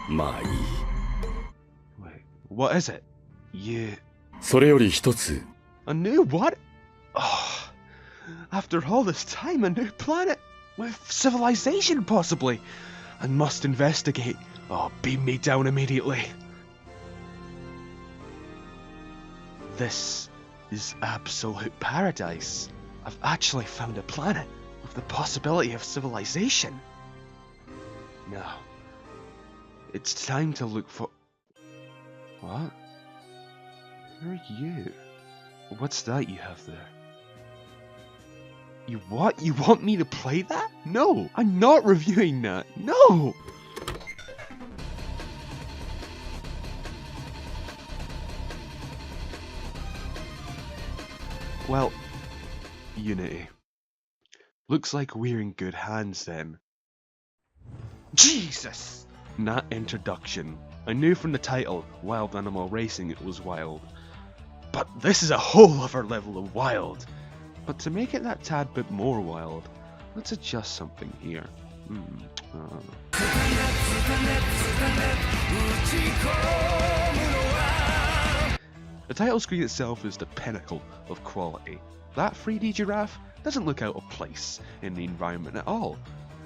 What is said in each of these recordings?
まあいい。 Wait, what is it? You... それより一つ。 A new what? Oh, after all this time, a new planet? With civilization, possibly? I must investigate. Oh, beam me down immediately. This is absolute paradise. I've actually found a planet with the possibility of civilization. Now, it's time to look for... What? Who are you? What's that you have there? You what? You want me to play that? No! I'm not reviewing that! No! Well, Unity. Looks like we're in good hands then. Jesus! That introduction. I knew from the title, Wild Animal Racing, it was wild. But this is a whole other level of wild. But to make it that tad bit more wild, let's adjust something here. The title screen itself is the pinnacle of quality. That 3D giraffe doesn't look out of place in the environment at all.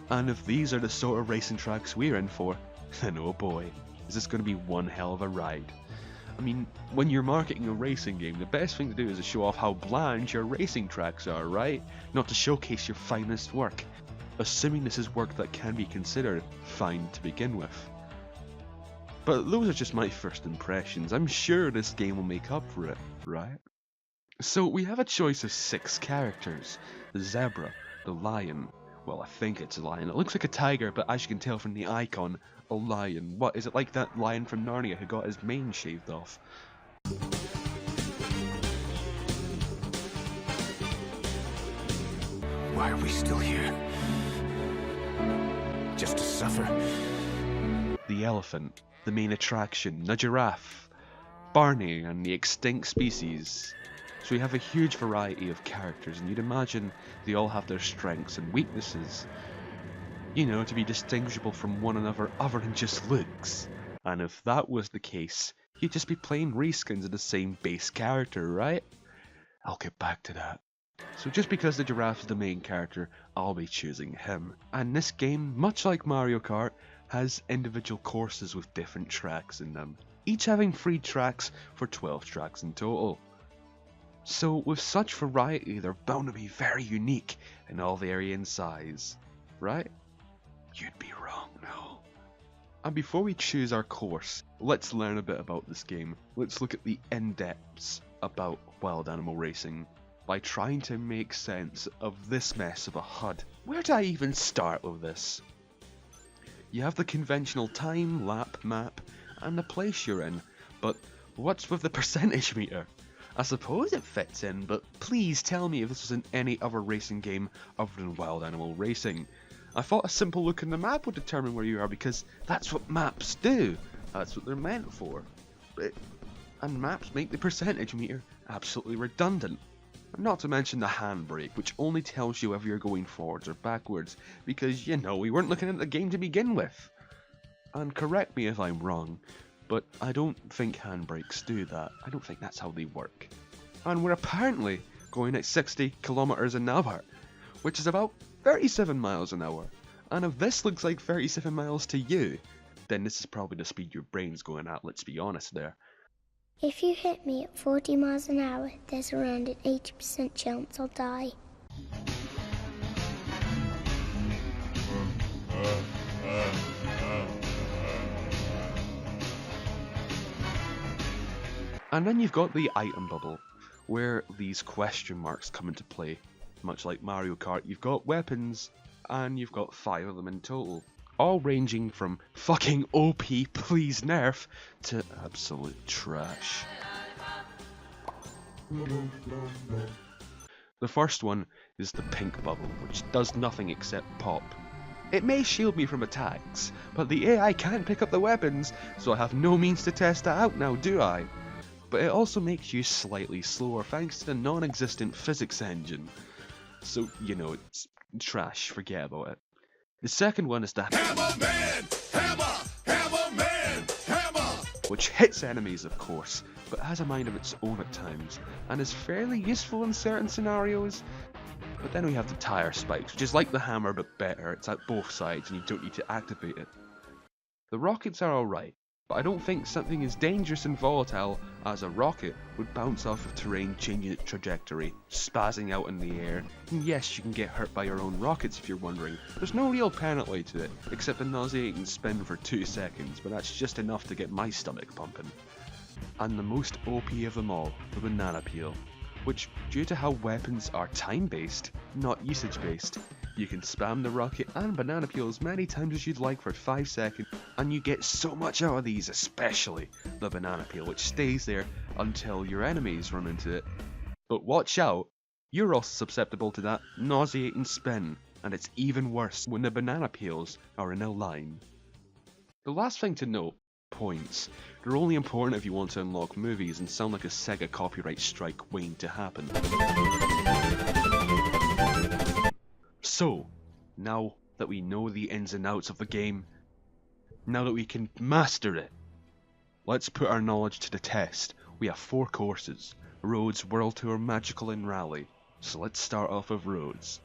And if these are the sort of racing tracks we're in for, then oh boy, is this going to be one hell of a ride. I mean, when you're marketing a racing game, the best thing to do is to show off how bland your racing tracks are, right? Not to showcase your finest work. Assuming this is work that can be considered fine to begin with. But those are just my first impressions. I'm sure this game will make up for it, right? So we have a choice of 6 characters. The zebra, the lion. Well, I think it's a lion. It looks like a tiger, but as you can tell from the icon, a lion. What, is it like that lion from Narnia who got his mane shaved off? Why are we still here? Just to suffer? The elephant, the main attraction, the giraffe, Barney and the extinct species. So we have a huge variety of characters, and you'd imagine they all have their strengths and weaknesses. You know, to be distinguishable from one another other than just looks. And if that was the case, you'd just be playing reskins of the same base character, right? I'll get back to that. So just because the giraffe is the main character, I'll be choosing him. And this game, much like Mario Kart, has individual courses with different tracks in them, each having 3 tracks for 12 tracks in total. So with such variety, they're bound to be very unique in all area and size, right? You'd be wrong, no. And before we choose our course, let's learn a bit about this game. Let's look at the in-depths about Wild Animal Racing by trying to make sense of this mess of a HUD. Where do I even start with this? You have the conventional time, lap, map, and the place you're in, but what's with the percentage meter? I suppose it fits in, but please tell me if this was in any other racing game other than Wild Animal Racing. I thought a simple look in the map would determine where you are because that's what maps do. That's what they're meant for. And maps make the percentage meter absolutely redundant. Not to mention the handbrake, which only tells you whether you're going forwards or backwards, because, you know, we weren't looking at the game to begin with. And correct me if I'm wrong, but I don't think handbrakes do that. I don't think that's how they work. And we're apparently going at 60 kilometers an hour, which is about 37 miles an hour. And if this looks like 37 miles to you, then this is probably the speed your brain's going at, let's be honest there. If you hit me at 40 miles an hour, there's around an 80% chance I'll die. And then you've got the item bubble, where these question marks come into play. Much like Mario Kart, you've got weapons, and you've got 5 of them in total. All ranging from fucking OP, please nerf, to absolute trash. The first one is the pink bubble, which does nothing except pop. It may shield me from attacks, but the AI can't pick up the weapons, so I have no means to test that out now, do I? But it also makes you slightly slower thanks to the non-existent physics engine. So, you know, it's trash, forget about it. The second one is the Hammer Man! Hammer! Hammer Man! which hits enemies of course, but has a mind of its own at times, and is fairly useful in certain scenarios. But then we have the tire spikes, which is like the hammer but better. It's at both sides and you don't need to activate it. The rockets are alright, but I don't think something as dangerous and volatile as a rocket would bounce off of terrain changing its trajectory, spazzing out in the air. And yes, you can get hurt by your own rockets if you're wondering. There's no real penalty to it, except a nauseating spin for 2 seconds, but that's just enough to get my stomach pumping. And the most OP of them all, the banana peel, which, due to how weapons are time-based, not usage-based, you can spam the rocket and banana peel as many times as you'd like for 5 seconds, and you get so much out of these, especially the banana peel, which stays there until your enemies run into it. But watch out, you're also susceptible to that nauseating spin, and it's even worse when the banana peels are in a line. The last thing to note, points. They're only important if you want to unlock movies and sound like a Sega copyright strike waiting to happen. So, now that we know the ins and outs of the game, now that we can master it, let's put our knowledge to the test. We have 4 courses: Roads, World Tour, Magical and Rally. So let's start off with Roads.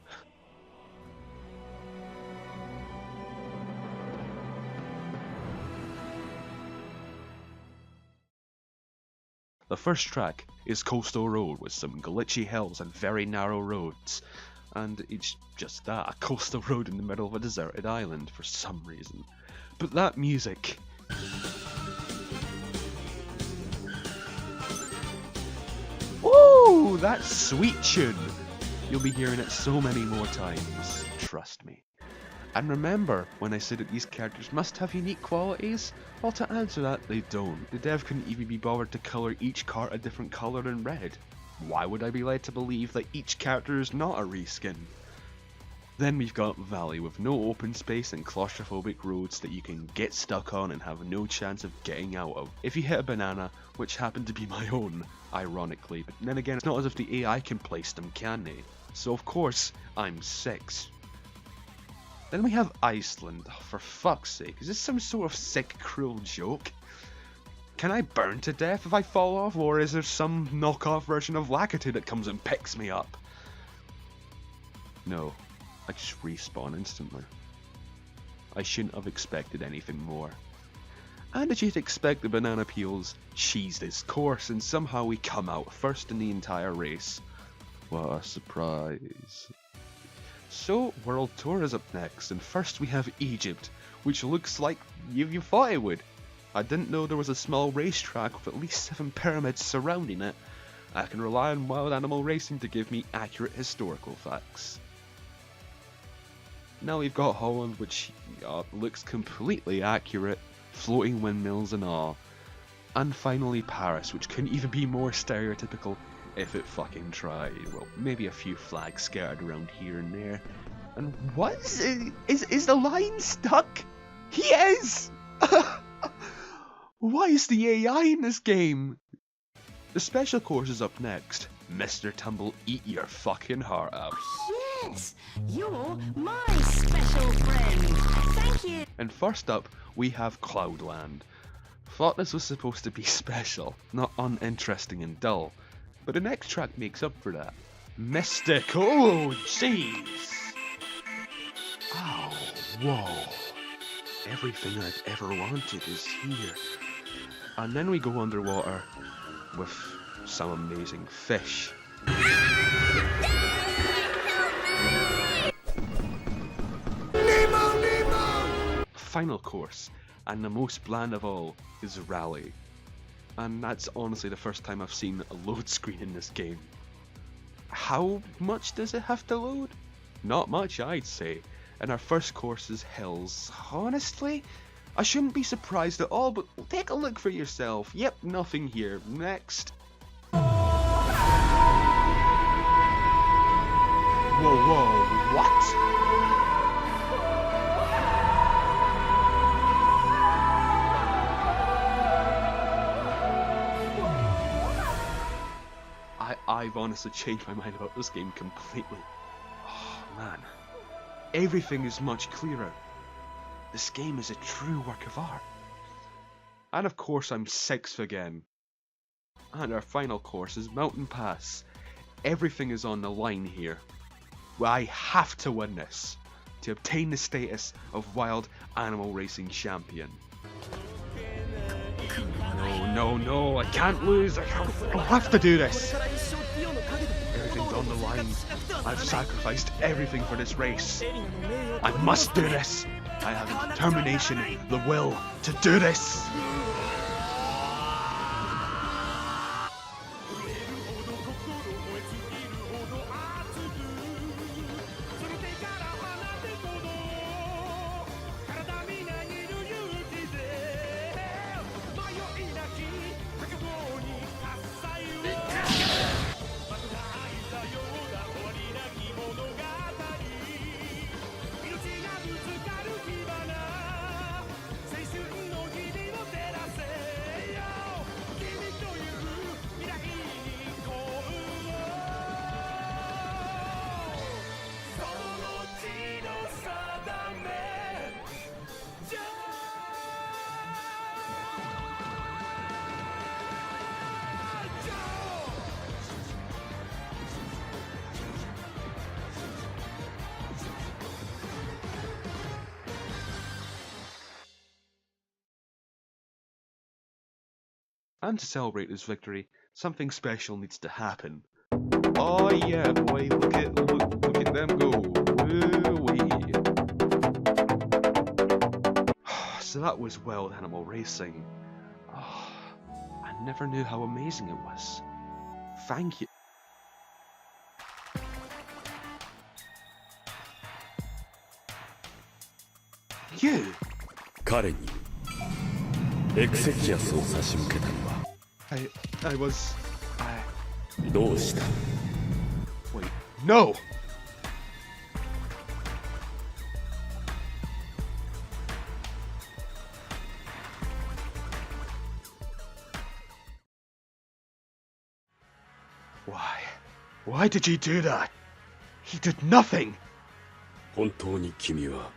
The first track is Coastal Road with some glitchy hills and very narrow roads. And it's just that, a coastal road in the middle of a deserted island for some reason. But that music... Ooh, that sweet tune! You'll be hearing it so many more times, trust me. And remember when I said that these characters must have unique qualities? Well, to answer that, they don't. The dev couldn't even be bothered to colour each cart a different colour in red. Why would I be led to believe that each character is not a reskin? Then we've got Valley with no open space and claustrophobic roads that you can get stuck on and have no chance of getting out of if you hit a banana, which happened to be my own, ironically. But then again, it's not as if the AI can place them, can they? So of course, I'm 6. Then we have Iceland. Oh, for fuck's sake, is this some sort of sick, cruel joke? Can I burn to death if I fall off, or is there some knockoff version of Lakitu that comes and picks me up? No, I just respawn instantly. I shouldn't have expected anything more. And as you'd expect, the banana peels cheese this course, and somehow we come out first in the entire race. What a surprise. So, World Tour is up next, and first we have Egypt, which looks like you thought it would. I didn't know there was a small racetrack with at least 7 pyramids surrounding it. I can rely on wild animal racing to give me accurate historical facts. Now we've got Holland, which looks completely accurate, floating windmills and all. And finally Paris, which couldn't even be more stereotypical if it fucking tried. Well, maybe a few flags scattered around here and there. And what is the line stuck? He is! Why is the AI in this game? The special course is up next. Mr. Tumble, eat your fucking heart out. Yes, you're my special friend. Thank you. And first up, we have Cloudland. Thought this was supposed to be special, not uninteresting and dull. But the next track makes up for that. Mystic, oh jeez! Oh, whoa. Everything I've ever wanted is here. And then we go underwater with some amazing fish. Nemo! Final course, and the most bland of all, is Rally. And that's honestly the first time I've seen a load screen in this game. How much does it have to load? Not much, I'd say. And our first course is Hills. Honestly, I shouldn't be surprised at all, but take a look for yourself. Yep, nothing here. Next. Whoa, what? I've honestly changed my mind about this game completely. Oh man, everything is much clearer. This game is a true work of art. And of course I'm 6th again. And our final course is Mountain Pass. Everything is on the line here. I have to win this to obtain the status of Wild Animal Racing Champion. No, I can't lose. I have to do this. Everything's on the line. I've sacrificed everything for this race. I must do this. I have the determination, the will to do this. And to celebrate this victory, something special needs to happen. Oh yeah, boy! Look at them go! Woo-wee. So that was Wild Animal Racing. Oh, I never knew how amazing it was. Thank you. You. 彼にエクセキアスを差し向けたのは I was... どうした Wait, no! Why did you do that? He did nothing! 本当に君は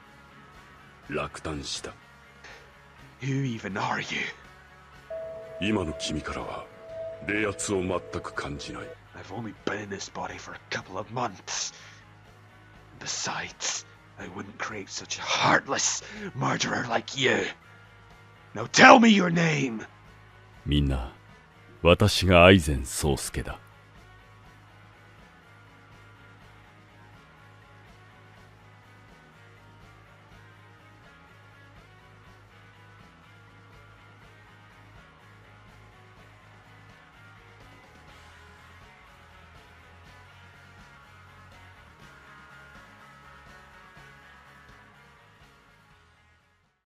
落胆した Who even are you? 今の君からは冷圧を全く感じない I've only been in this body for a couple of months. Besides, I wouldn't create such a heartless murderer like you. Now tell me your name! みんな私がアイゼン宗介だ